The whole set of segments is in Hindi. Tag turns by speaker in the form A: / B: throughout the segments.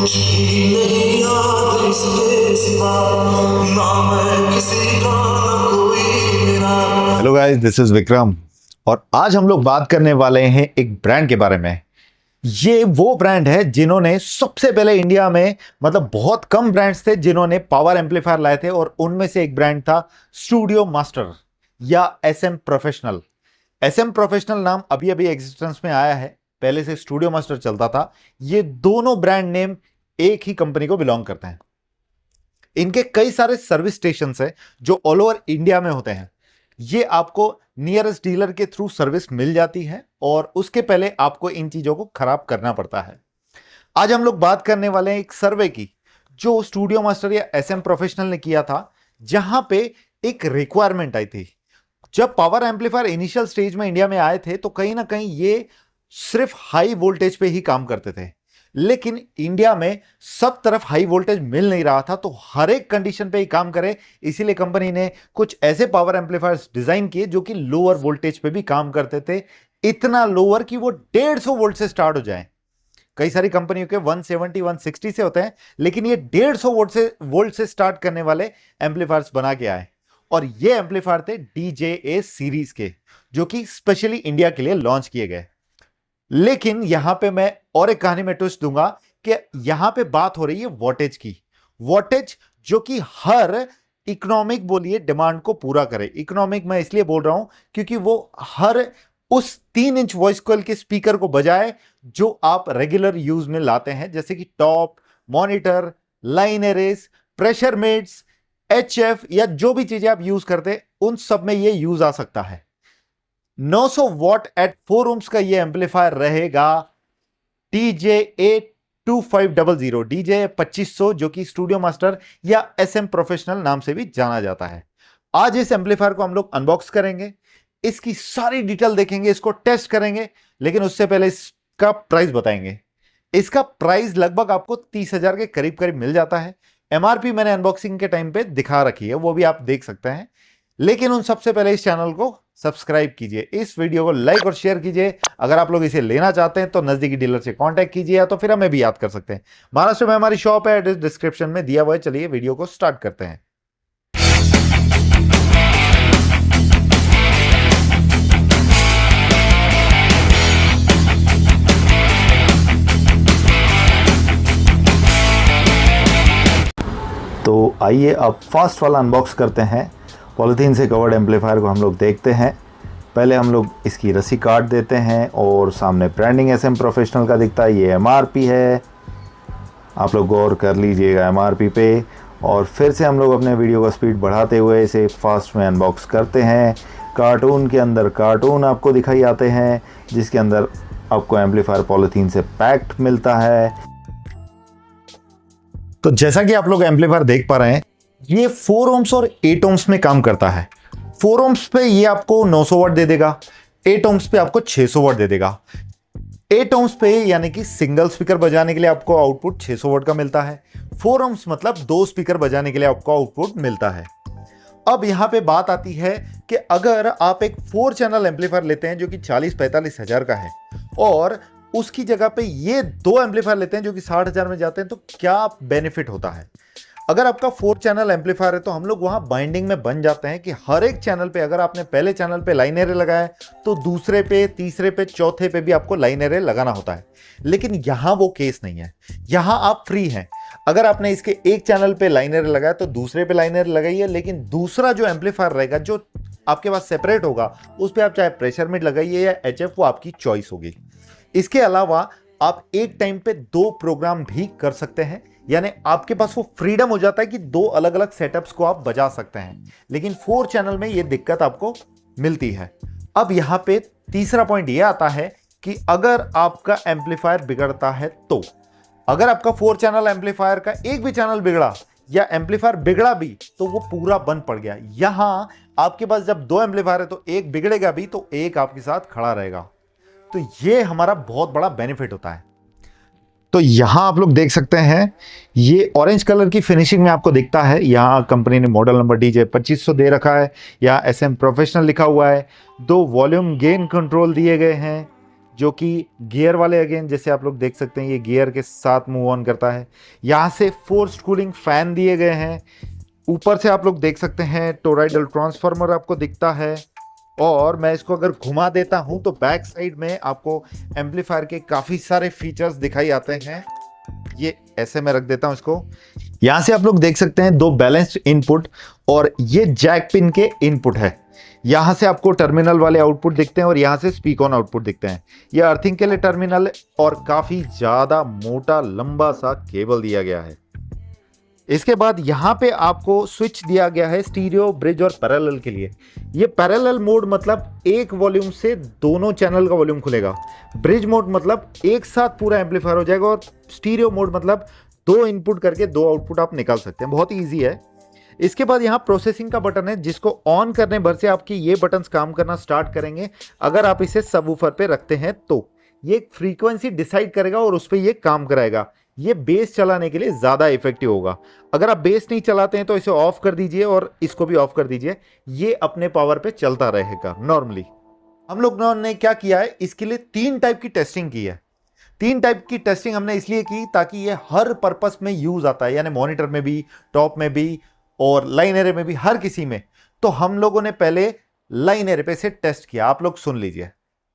A: कुछ भी नहीं याद इसके सिवा, ना मैं किसी का ना कोई मेरा।
B: Hello guys, this is Vikram और आज हम लोग बात करने वाले हैं एक ब्रांड के बारे में। ये वो ब्रांड है जिन्होंने सबसे पहले इंडिया में, मतलब बहुत कम ब्रांड्स थे जिन्होंने पावर एम्पलीफायर लाए थे और उनमें से एक ब्रांड था स्टूडियो मास्टर या एसएम प्रोफेशनल। एसएम प्रोफेशनल नाम अभी अभी एग्जिस्टेंस में आया है, पहले से स्टूडियो मास्टर चलता था। ये दोनों ब्रांड नेम एक ही कंपनी को बिलोंग करते हैं। इनके कई सारे सर्विस स्टेशन है जो ऑल ओवर इंडिया में होते हैं। ये आपको नियरेस्ट डीलर के थ्रू सर्विस मिल जाती है और उसके पहले आपको इन चीजों को खराब करना पड़ता है। आज हम लोग बात करने वाले हैं एक सर्वे की जो स्टूडियो मास्टर या एसएम प्रोफेशनल ने किया था, जहां पे एक रिक्वायरमेंट आई थी। जब पावर एम्पलीफायर इनिशियल स्टेज में इंडिया में आए थे तो कहीं ना कहीं ये सिर्फ हाई वोल्टेज पे ही काम करते थे, लेकिन इंडिया में सब तरफ हाई वोल्टेज मिल नहीं रहा था, तो हर एक कंडीशन पे ही काम करे। इसीलिए कंपनी ने कुछ ऐसे पावर एम्पलीफायर्स डिजाइन किए जो कि लोअर वोल्टेज पे भी काम करते थे, इतना लोअर कि वो 150 वोल्ट से स्टार्ट हो जाए। कई सारी कंपनियों के 170 160 से होते हैं, लेकिन ये 150 वोल्ट से स्टार्ट करने वाले एम्पलीफायर्स बना के आए। और ये एम्पलीफायर थे DJA सीरीज के, जो कि स्पेशली इंडिया के लिए लॉन्च किए गए। लेकिन यहां पे मैं और एक कहानी में ट्विस्ट दूंगा कि यहां पे बात हो रही है वोल्टेज की। वोल्टेज जो कि हर इकोनॉमिक बोलिए डिमांड को पूरा करे। इकोनॉमिक मैं इसलिए बोल रहा हूं क्योंकि वो हर उस 3 इंच वॉइस कॉइल के स्पीकर को बजाए जो आप रेगुलर यूज में लाते हैं, जैसे कि top, monitor, line arrays, pressure mids, HF या जो भी चीजें आप यूज करते हैं उन सब में ये यूज आ सकता है। 900 वॉट एट 4 ohms का ये एम्पलीफायर रहेगा DJA 2500, DJA 2500, जो कि स्टूडियो मास्टर या एसएम प्रोफेशनल नाम से भी जाना जाता है। आज इस एम्पलीफायर को हम लोग अनबॉक्स करेंगे, इसकी सारी डिटेल देखेंगे, इसको टेस्ट करेंगे, लेकिन उससे पहले इसका प्राइस बताएंगे। इसका प्राइस लगभग आपको 30,000 के करीब करीब मिल जाता है। MRP मैंने अनबॉक्सिंग के टाइम पे दिखा रखी है, वो भी आप देख सकते हैं। लेकिन उन सबसे पहले इस चैनल को सब्सक्राइब कीजिए, इस वीडियो को लाइक और शेयर कीजिए। अगर आप लोग इसे लेना चाहते हैं तो नजदीकी डीलर से कांटेक्ट कीजिए, या तो फिर हमें भी याद कर सकते हैं। महाराष्ट्र में हमारी शॉप है, एड्रेस डिस्क्रिप्शन में दिया हुआ है। चलिए वीडियो को स्टार्ट करते हैं। तो आइए अब फास्ट वाला अनबॉक्स करते हैं। पॉलीथीन से कवर्ड एम्पलीफायर को हम लोग देखते हैं। पहले हम लोग इसकी रस्सी काट देते हैं और सामने ब्रांडिंग एसएम प्रोफेशनल का दिखता है। ये MRP है, आप लोग गौर कर लीजिएगा MRP पे। और फिर से हम लोग अपने वीडियो का स्पीड बढ़ाते हुए इसे फास्ट में अनबॉक्स करते हैं। कार्टून के अंदर कार्टून आपको दिखाई आते हैं, जिसके अंदर आपको एम्पलीफायर पॉलीथीन से पैक्ड मिलता है। तो जैसा कि आप लोग एम्पलीफायर देख पा रहे हैं, ये 4 ohms और 8 ohms में काम करता है। 4 ohms पे ये आपको 900 वाट दे देगा, 8 ohms पे आपको 600 वाट दे देगा। 8 ohms पे यानी कि सिंगल स्पीकर बजाने के लिए आपको आउटपुट 600 वाट का मिलता है। 4 ohms मतलब 2 स्पीकर बजाने के लिए आपको आउटपुट मिलता है। अब यहां पे बात आती है कि अगर आप एक 4 चैनल एम्पलीफायर लेते हैं जो कि 40-45 हजार का है, और उसकी जगह पे ये 2 एम्पलीफायर लेते हैं जो कि 60,000 में जाते हैं, तो क्या बेनिफिट होता है? अगर आपका 4 चैनल एम्पलीफायर है तो हम लोग वहां बाइंडिंग में बन जाते हैं कि हर एक चैनल पे, अगर आपने पहले चैनल पे लाइन एरे लगाया है तो दूसरे पे, तीसरे पे, चौथे पे भी आपको लाइन एरे लगाना होता है। लेकिन यहां वो केस नहीं है, यहां आप फ्री हैं। अगर आपने इसके एक चैनल पे लाइन एरे लगाया तो दूसरे पे लाइन एरे लगाइए, लेकिन दूसरा जो एम्पलीफायर रहेगा जो आपके पास सेपरेट होगा, उस पर आप चाहे प्रेशर मिड लगाइए या HF, वो आपकी चॉइस होगी। इसके अलावा आप एक टाइम पे 2 प्रोग्राम भी कर सकते हैं, यानी आपके पास वो फ्रीडम हो जाता है कि 2 अलग अलग सेटअप्स को आप बजा सकते हैं। लेकिन 4 चैनल में ये दिक्कत आपको मिलती है। अब यहां पे तीसरा पॉइंट ये आता है कि अगर आपका एम्पलीफायर बिगड़ता है, तो अगर आपका 4 चैनल एम्पलीफायर का एक भी चैनल बिगड़ा या एम्पलीफायर बिगड़ा भी तो वो पूरा बंद पड़ गया। यहां आपके पास जब 2 एम्पलीफायर है तो एक बिगड़ेगा भी तो एक आपके साथ खड़ा रहेगा। तो ये हमारा बहुत बड़ा बेनिफिट होता है। तो यहां आप लोग देख सकते हैं, ये ऑरेंज कलर की फिनिशिंग में आपको दिखता है। यहां कंपनी ने मॉडल नंबर DJ 2500 दे रखा है, यहां एसएम प्रोफेशनल लिखा हुआ है। 2 वॉल्यूम गेन कंट्रोल दिए गए हैं जो कि गियर वाले अगेन जैसे आप लोग देख सकते हैं ये गियर के साथ मूव ऑन करता है। यहाँ से फोर्स्ड कूलिंग फैन दिए गए हैं। ऊपर से आप लोग देख सकते हैं टोरॉइडल ट्रांसफार्मर आपको दिखता है। और मैं इसको अगर घुमा देता हूं तो बैक साइड में आपको एम्पलीफायर के काफ़ी सारे फीचर्स दिखाई आते हैं। ये ऐसे मैं रख देता हूं इसको। यहां से आप लोग देख सकते हैं 2 बैलेंस्ड इनपुट और ये जैक पिन के इनपुट है। यहां से आपको टर्मिनल वाले आउटपुट दिखते हैं और यहां से स्पीक ऑन आउटपुट दिखते हैं। ये अर्थिंग के लिए टर्मिनल और काफ़ी ज़्यादा मोटा लंबा सा केबल दिया गया है। इसके बाद यहाँ पे आपको स्विच दिया गया है स्टीरियो, ब्रिज और पैरेलल के लिए। ये पैरेलल मोड मतलब एक वॉल्यूम से दोनों चैनल का वॉल्यूम खुलेगा। ब्रिज मोड मतलब एक साथ पूरा एम्पलीफायर हो जाएगा। और स्टीरियो मोड मतलब 2 इनपुट करके 2 आउटपुट आप निकाल सकते हैं। बहुत ईजी है। इसके बाद यहाँ प्रोसेसिंग का बटन है जिसको ऑन करने भर से आपकी ये बटन्स काम करना स्टार्ट करेंगे। अगर आप इसे सबवूफर पे रखते हैं तो ये फ्रीक्वेंसी डिसाइड करेगा और उस पर ये काम कराएगा। ये बेस चलाने के लिए ज़्यादा इफेक्टिव होगा। अगर आप बेस नहीं चलाते हैं तो इसे ऑफ कर दीजिए और इसको भी ऑफ कर दीजिए। ये अपने पावर पे चलता रहेगा नॉर्मली। हम लोग ने क्या किया है, इसके लिए 3 टाइप की टेस्टिंग की है। 3 टाइप की टेस्टिंग हमने इसलिए की ताकि ये हर पर्पस में यूज आता है, यानी मॉनिटर में भी, टॉप में भी और लाइन एरे में भी, हर किसी में। तो हम लोगों ने पहले लाइन एरे पे से टेस्ट किया। आप लोग सुन लीजिए।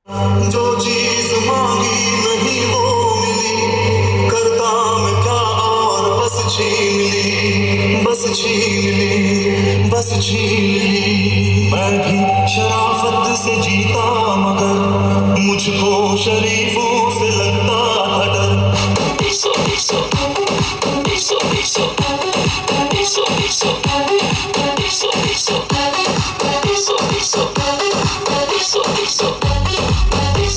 A: जो चीज मांगी नहीं वो मिली, करता मैं क्या और बस छीन ली, बस छीन ली, बस छीन ली। मैं भी शराफत से जीता मगर मुझको शरीफों से लगता था डर। Eso, eso, eso, eso, eso, eso, eso, eso, eso, eso, eso, eso. Eso, eso, eso, eso, eso, eso, eso, eso,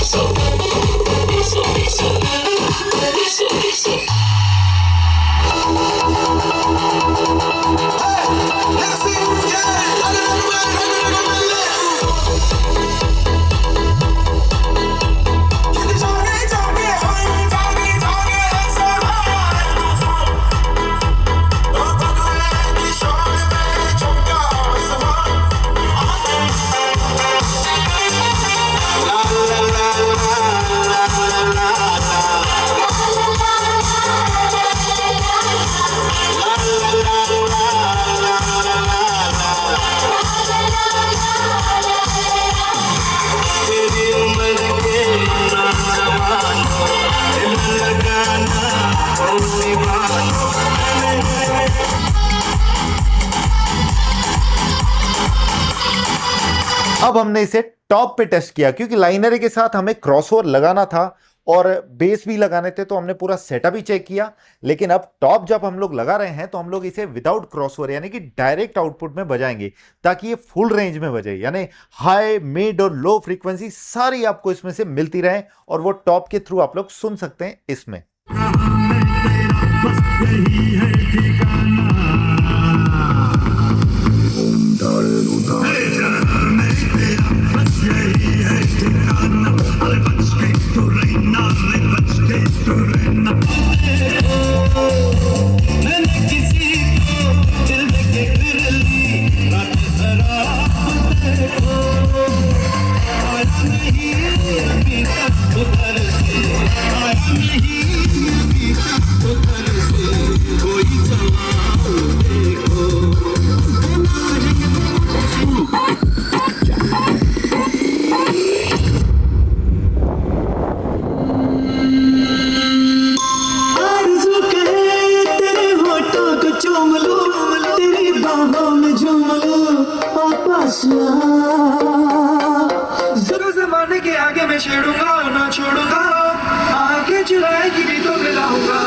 A: eso, eso, eso, eso, eso, eso.
B: अब हमने इसे टॉप पे टेस्ट किया क्योंकि लाइनर के साथ हमें क्रॉसओवर लगाना था और बेस भी लगाने थे, तो हमने पूरा सेटअप ही चेक किया। लेकिन अब टॉप जब हम लोग लगा रहे हैं तो हम लोग इसे विदाउट क्रॉसओवर यानी कि डायरेक्ट आउटपुट में बजाएंगे ताकि ये फुल रेंज में बजे, यानी हाई, मिड और लो फ्रीक्वेंसी सारी आपको इसमें से मिलती रहे और वो टॉप के थ्रू आप लोग सुन सकते हैं इसमें।
A: जरूर जमाने के आगे मैं छेड़ूंगा ना छोड़ूंगा, आगे चुराएगी भी तो मिलाऊंगा।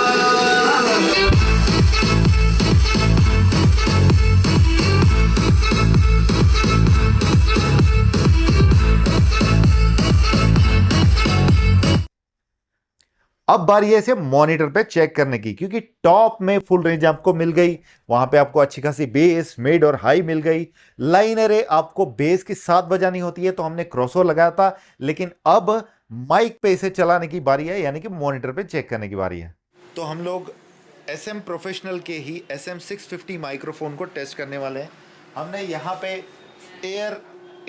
B: अब बारी है इसे मॉनिटर पे चेक करने की, क्योंकि टॉप में फुल रेंज आपको मिल गई, वहां पे आपको अच्छी खासी बेस, मिड और हाई मिल गई। लाइन एरे आपको बेस के साथ बजानी होती है तो हमने क्रॉसओवर लगाया था, लेकिन अब माइक पे इसे चलाने की बारी है, यानी कि मॉनिटर पे चेक करने की बारी है। तो हम लोग SM प्रोफेशनल के ही SM650 माइक्रोफोन को टेस्ट करने वाले हैं। हमने यहाँ पे एयर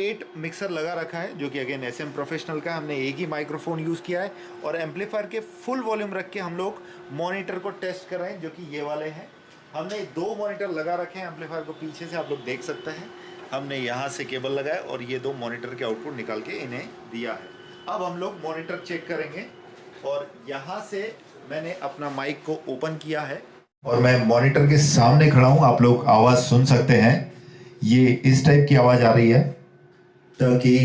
B: 8 मिक्सर लगा रखा है जो कि अगेन SM प्रोफेशनल का है। हमने एक ही माइक्रोफोन यूज़ किया है और एम्पलीफायर के फुल वॉल्यूम रख के हम लोग मॉनिटर को टेस्ट कर रहे हैं जो कि ये वाले हैं। हमने 2 मॉनिटर लगा रखे हैं एम्पलीफायर को, पीछे से आप लोग देख सकते हैं। हमने यहाँ से केबल लगाया और ये 2 मॉनिटर के आउटपुट निकाल के इन्हें दिया है। अब हम लोग मॉनिटर चेक करेंगे और यहाँ से मैंने अपना माइक को ओपन किया है और मैं मॉनिटर के सामने खड़ा हूँ। आप लोग आवाज़ सुन सकते हैं, ये इस टाइप की आवाज़ आ रही है ताकि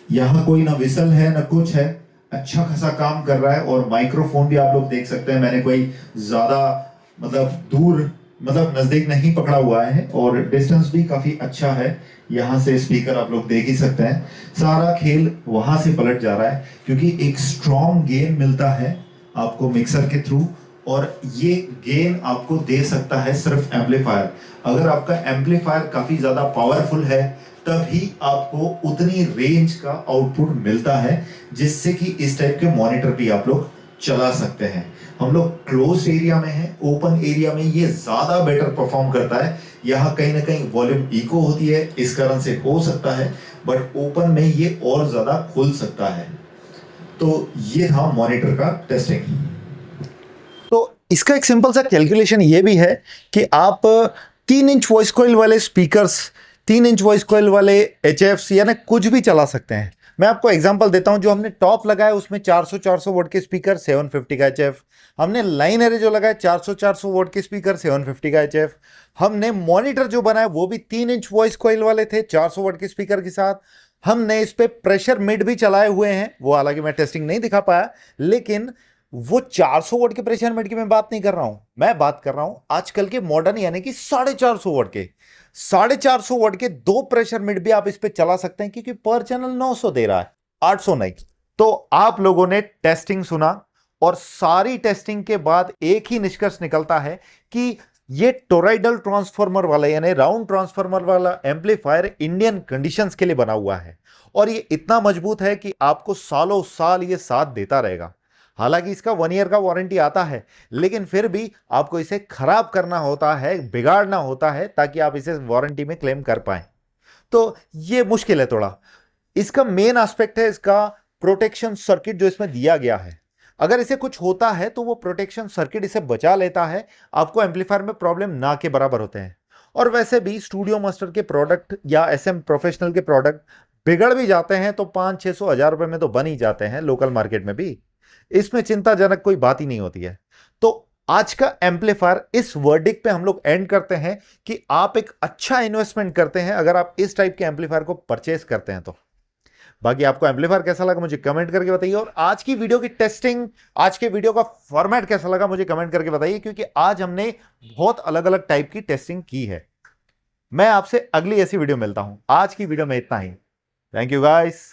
B: यहाँ कोई ना विसल है ना कुछ है, अच्छा खासा काम कर रहा है। और माइक्रोफोन भी आप लोग देख सकते हैं, मैंने कोई ज़्यादा दूर नज़दीक नहीं पकड़ा हुआ है और डिस्टेंस भी काफ़ी अच्छा है। यहाँ से स्पीकर आप लोग देख ही सकते हैं। सारा खेल वहाँ से पलट जा रहा है क्योंकि एक स्ट्रॉन्ग गेन मिलता है आपको मिक्सर के थ्रू और ये गेन आपको दे सकता है सिर्फ एम्पलीफायर। अगर आपका एम्पलीफायर काफ़ी ज़्यादा पावरफुल है तभी आपको उतनी रेंज का आउटपुट मिलता है जिससे कि इस टाइप के मॉनिटर भी आप लोग चला सकते हैं। हम लोग क्लोज एरिया में हैं, ओपन एरिया में ये ज़्यादा बेटर परफॉर्म करता है। यहाँ कहीं ना कहीं वॉल्यूम इको होती है, इस कारण से हो सकता है, बट ओपन में ये और ज़्यादा खुल सकता है। तो ये था मॉनिटर का टेस्टिंग। तो इसका एक सिंपल सा कैलकुलेशन ये भी है कि आप 3 इंच वॉइस कॉइल वाले स्पीकर्स, 3 इंच वॉइस कॉइल वाले HFs यानी कुछ भी चला सकते हैं। मैं आपको एग्जांपल देता हूं, जो हमने टॉप लगाया उसमें 400 वोट के स्पीकर 750 का HF, हमने लाइन एरे जो लगाया 400 वोट के स्पीकर 750 का HF, हमने मॉनिटर जो बनाया वो भी 3 इंच वॉइस कॉइल वाले थे 400 वोट के स्पीकर के साथ। हमने इस पे प्रेशर मिड भी चलाए हुए हैं, वो हालांकि मैं टेस्टिंग नहीं दिखा पाया, लेकिन वो 400 वोट के प्रेशर मिड की मैं बात नहीं कर रहा हूं। मैं बात कर रहा हूं आजकल के मॉडर्न यानी कि 450 वोट के, 450 वोट के 2 प्रेशर मिड भी आप इस पे चला सकते हैं क्योंकि पर चैनल 900 दे रहा है, 800 नहीं। तो आप लोगों ने टेस्टिंग सुना और सारी टेस्टिंग के बाद एक ही निष्कर्ष निकलता है कि ये टोरॉइडल ट्रांसफार्मर वाला यानी राउंड ट्रांसफार्मर वाला एम्पलीफायर इंडियन कंडीशंस के लिए बना हुआ है और ये इतना मजबूत है कि आपको सालों साल ये साथ देता रहेगा। हालांकि इसका 1 ईयर का वारंटी आता है, लेकिन फिर भी आपको इसे खराब करना होता है, बिगाड़ना होता है ताकि आप इसे वारंटी में क्लेम कर पाएं। तो ये मुश्किल है थोड़ा। इसका मेन एस्पेक्ट है इसका प्रोटेक्शन सर्किट जो इसमें दिया गया है। अगर इसे कुछ होता है तो वो प्रोटेक्शन सर्किट इसे बचा लेता है, आपको एम्पलीफायर में प्रॉब्लम ना के बराबर होते हैं। और वैसे भी स्टूडियो मास्टर के प्रोडक्ट या SM प्रोफेशनल के प्रोडक्ट बिगड़ भी जाते हैं तो 500-600 हज़ार रुपए में तो बन ही जाते हैं लोकल मार्केट में भी, इसमें चिंताजनक कोई बात ही नहीं होती है। तो आज का एम्पलीफायर इस वर्डिक्ट पे हम लोग एंड करते हैं कि आप एक अच्छा इन्वेस्टमेंट करते हैं अगर आप इस टाइप के एम्पलीफायर को परचेस करते हैं तो। बाकी आपको एम्पलीफायर कैसा लगा मुझे कमेंट करके बताइए और आज की वीडियो की टेस्टिंग, आज के वीडियो का फॉर्मेट कैसा लगा मुझे कमेंट करके बताइए, क्योंकि आज हमने बहुत अलग अलग टाइप की टेस्टिंग की है। मैं आपसे अगली ऐसी वीडियो मिलता हूं। आज की वीडियो में इतना ही। Thank you guys.